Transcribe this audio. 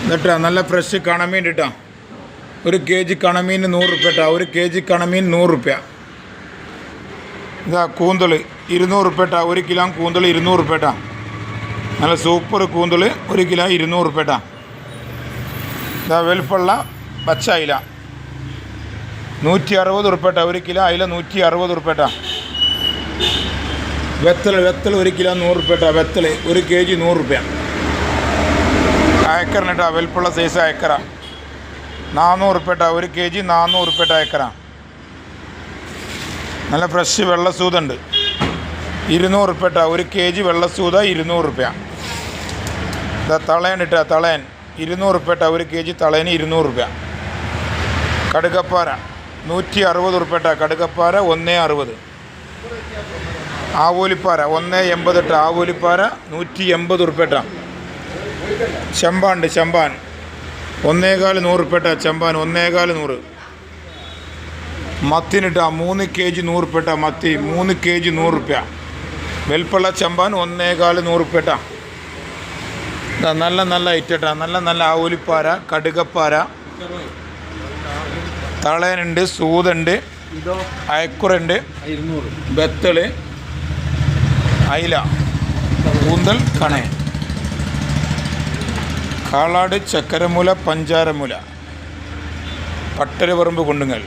എന്നിട്ടാ നല്ല ഫ്രഷ് കണമീൻ ഇട്ടാ. 1 kg കണമീൻ 100 റുപ്യ ഇട്ടാ. 1 kg കണമീൻ 100 റുപ്യ. ഇതാ കൂന്തൽ 200 റുപ്യ ഇട്ടാ. 1 കിലോ കൂന്തൽ 200 റുപ്യ ഇട്ടാ. നല്ല സൂപ്പർ കൂന്തൽ 1 കിലോ 200 റുപ്യ ഇട്ടാ. ഇതാ വെളുപ്പുള്ള പച്ച അയില 160 റുപ്യ ഇട്ടാ. 1 കിലോ അയില 160 റുപ്യ ഇട്ടാ. വെത്തൽ 1 കിലോ 100 റുപ്യ ഇട്ടാ. വെത്തൽ 1 kg 100 റുപ്യ. അയക്കറിനിട്ടാ വെളുപ്പുള്ള സൈസ് അയക്കറ 400 റുപ്യ ഇട്ടാ. 1 kg 400 റുപ്യ ഇട്ടാ അയക്കറ. നല്ല ഫ്രഷ് വെള്ളസൂതുണ്ട് 200 റുപ്യ ഇട്ടാ. 1 kg വെള്ളസൂത 200 റുപ്യ. ഇതാ തളയൻ ഇട്ടാ. തളയൻ 200 റുപ്യ ഇട്ടാ. 1 kg തളയന് 200 റുപ്യ. കടുകപ്പാര 160 റുപ്യ ഇട്ടാ. കടുകപ്പാര 160. ആവോലിപ്പാര 180 ഇട്ടാ. ആവോലിപ്പാര 180 റുപ്യ ഇട്ടാ. ചെമ്പാണ്ട് ചെമ്പാൻ 1.25 100 റുപ്യ ഇട്ടാ. ചെമ്പാൻ 1.25 100. മത്തിനിട്ടാ 3 kg 100 റുപ്യ ഇട്ടാ. മത്തി 3 kg 100 റുപ്യ. വെൽപ്പുള്ള ചെമ്പാൻ 1.25 100 റുപ്യ ഇട്ടാ. നല്ല നല്ല ഐറ്റട്ടാ. നല്ല ആവോലിപ്പാര കടുകപ്പാര തളയനുണ്ട് സൂതുണ്ട് അയക്കുറുണ്ട് ബത്തള് അയില കൂന്തൽ കണേ കാളാട് ചക്കരമുല പഞ്ചാരമുല പട്ടരപറമ്പ് കൊണ്ടുങ്ങൽ